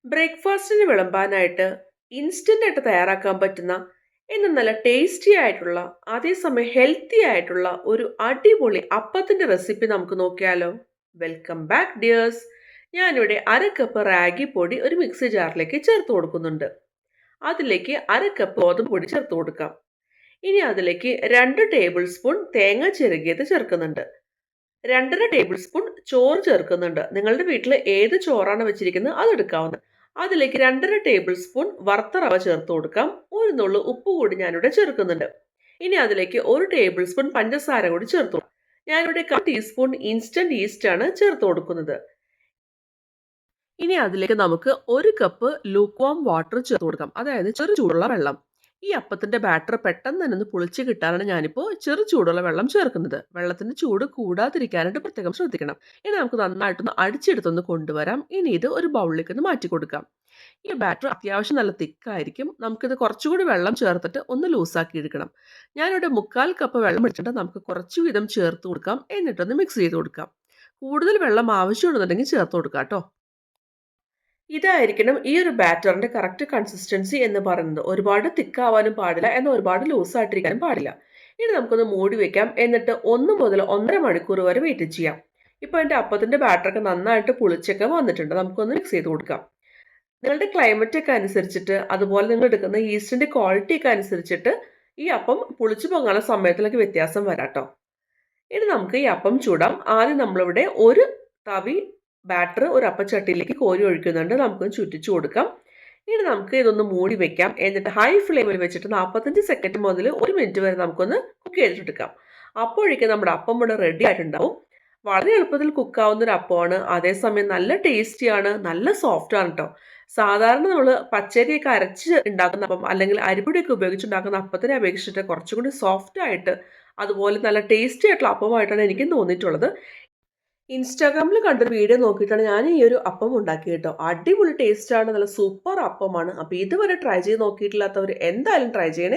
ബ്രേക്ക്ഫാസ്റ്റിന് വിളമ്പാനായിട്ട് ഇൻസ്റ്റന്റ് ആയിട്ട് തയ്യാറാക്കാൻ പറ്റുന്ന എന്നാൽ നല്ല ടേസ്റ്റി ആയിട്ടുള്ള അതേസമയം ഹെൽത്തി ആയിട്ടുള്ള ഒരു അടിപൊളി അപ്പത്തിന്റെ റെസിപ്പി നമുക്ക് നോക്കിയാലോ. Welcome back dears. ഞാനിവിടെ അര കപ്പ് റാഗി പൊടി ഒരു മിക്സി ജാറിലേക്ക് ചേർത്ത് കൊടുക്കുന്നുണ്ട്. അതിലേക്ക് അര കപ്പ് ഗോതമ്പ് പൊടി ചേർത്ത് കൊടുക്കാം. ഇനി അതിലേക്ക് 2 ടേബിൾ സ്പൂൺ തേങ്ങ ചിരകിയത് ചേർക്കുന്നുണ്ട്. 2.5 ടേബിൾ സ്പൂൺ ചോറ് ചേർക്കുന്നുണ്ട്. നിങ്ങളുടെ വീട്ടിൽ ഏത് ചോറാണ് വെച്ചിരിക്കുന്നത് അത് എടുക്കാവുന്നത്. അതിലേക്ക് 2.5 ടേബിൾ സ്പൂൺ വറുത്ത റവ ചേർത്ത് കൊടുക്കാം. ഒരു നുള്ളു ഉപ്പ് കൂടി ഞാനിവിടെ ചേർക്കുന്നുണ്ട്. ഇനി അതിലേക്ക് 1 ടേബിൾ സ്പൂൺ പഞ്ചസാര കൂടി ചേർത്ത് കൊടുക്കാം. ഞാനിവിടെ 1 ടീസ്പൂൺ ഇൻസ്റ്റന്റ് ഈസ്റ്റ് ആണ് ചേർത്ത് കൊടുക്കുന്നത്. ഇനി അതിലേക്ക് നമുക്ക് 1 കപ്പ് ലൂക്ക്വാം വാട്ടർ ചേർത്ത് കൊടുക്കാം, അതായത് ചെറു ചൂടുള്ള വെള്ളം. ഈ അപ്പത്തിന്റെ ബാറ്റർ പെട്ടെന്ന് തന്നെ ഒന്ന് പുളിച്ച് കിട്ടാനാണ് ഞാനിപ്പോൾ ചെറു ചൂടുള്ള വെള്ളം ചേർക്കുന്നത്. വെള്ളത്തിന്റെ ചൂട് കൂടാതിരിക്കാനായിട്ട് പ്രത്യേകം ശ്രദ്ധിക്കണം. ഇനി നമുക്ക് നന്നായിട്ടൊന്ന് അടിച്ചെടുത്തൊന്ന് കൊണ്ടുവരാം. ഇനി ഇത് ഒരു ബൗളിലേക്ക് ഒന്ന് മാറ്റി കൊടുക്കാം. ഈ ബാറ്റർ അത്യാവശ്യം നല്ല തിക്കായിരിക്കും. നമുക്കിത് കുറച്ചുകൂടി വെള്ളം ചേർത്തിട്ട് ഒന്ന് ലൂസാക്കി എടുക്കണം. ഞാനിവിടെ 1/4 കപ്പ് വെള്ളം എടുത്തിട്ട് നമുക്ക് കുറച്ചു വീതം ചേർത്ത് കൊടുക്കാം. എന്നിട്ടൊന്ന് മിക്സ് ചെയ്ത് കൊടുക്കാം. കൂടുതൽ വെള്ളം ആവശ്യമുണ്ടെന്നുണ്ടെങ്കിൽ ചേർത്ത് കൊടുക്കാം കേട്ടോ. ഇതായിരിക്കണം ഈ ഒരു ബാറ്ററിന്റെ കറക്റ്റ് കൺസിസ്റ്റൻസി എന്ന് പറയുന്നത്. ഒരുപാട് തിക്കാവാനും പാടില്ല, എന്നാൽ ഒരുപാട് ലൂസായിട്ടിരിക്കാനും പാടില്ല. ഇനി നമുക്കൊന്ന് മൂടി വെക്കാം. എന്നിട്ട് 1 മുതൽ 1.5 മണിക്കൂർ വരെ വെയിറ്റ് ചെയ്യാം. ഇപ്പോൾ എൻ്റെ അപ്പത്തിന്റെ ബാറ്ററൊക്കെ നന്നായിട്ട് പുളിച്ചൊക്കെ വന്നിട്ടുണ്ട്. നമുക്കൊന്ന് മിക്സ് ചെയ്ത് കൊടുക്കാം. നിങ്ങളുടെ ക്ലൈമറ്റ് ഒക്കെ അനുസരിച്ചിട്ട്, അതുപോലെ നിങ്ങൾ എടുക്കുന്ന ഈസ്റ്റിന്റെ ക്വാളിറ്റി ഒക്കെ അനുസരിച്ചിട്ട് ഈ അപ്പം പുളിച്ചു പോകാനുള്ള സമയത്തിലൊക്കെ വ്യത്യാസം വരാട്ടോ. ഇനി നമുക്ക് ഈ അപ്പം ചൂടാം. ആദ്യം നമ്മളിവിടെ ഒരു തവി ബാറ്റർ ഒരു അപ്പച്ചട്ടിയിലേക്ക് കോരി ഒഴിക്കുന്നുണ്ട്. നമുക്കൊന്ന് ചുറ്റിച്ചു കൊടുക്കാം. ഇനി നമുക്ക് ഇതൊന്ന് മൂടി വെക്കാം. എന്നിട്ട് ഹൈ ഫ്ലെയിമിൽ വെച്ചിട്ട് 45 സെക്കൻഡ് മുതൽ 1 മിനിറ്റ് വരെ നമുക്കൊന്ന് കുക്ക് ചെയ്തിട്ടെടുക്കാം. അപ്പോഴേക്കും നമ്മുടെ അപ്പം ഇവിടെ റെഡി ആയിട്ടുണ്ടാവും. വളരെ എളുപ്പത്തിൽ കുക്കാവുന്ന ഒരു അപ്പമാണ്. അതേസമയം നല്ല ടേസ്റ്റിയാണ്, നല്ല സോഫ്റ്റ് ആണ് കേട്ടോ. സാധാരണ നമ്മൾ പച്ചരിയൊക്കെ അരച്ച് ഉണ്ടാക്കുന്ന അപ്പം അല്ലെങ്കിൽ അരിപ്പൊടിയൊക്കെ ഉപയോഗിച്ചുണ്ടാക്കുന്ന അപ്പത്തിനെ അപേക്ഷിച്ചിട്ട് കുറച്ചും കൂടി സോഫ്റ്റ് ആയിട്ട് അതുപോലെ നല്ല ടേസ്റ്റി ആയിട്ടുള്ള അപ്പമായിട്ടാണ് എനിക്ക് തോന്നിയിട്ടുള്ളത്. ഇൻസ്റ്റാഗ്രാമിൽ കണ്ടൊരു വീഡിയോ നോക്കിയിട്ടാണ് ഞാൻ ഈ ഒരു അപ്പം ഉണ്ടാക്കിയത് കേട്ടോ. അടിപൊളി ടേസ്റ്റാണ്, നല്ല സൂപ്പർ അപ്പമാണ്. അപ്പോൾ ഇതുവരെ ട്രൈ ചെയ്ത് നോക്കിയിട്ടില്ലാത്തവർ എന്തായാലും ട്രൈ ചെയ്യണേ.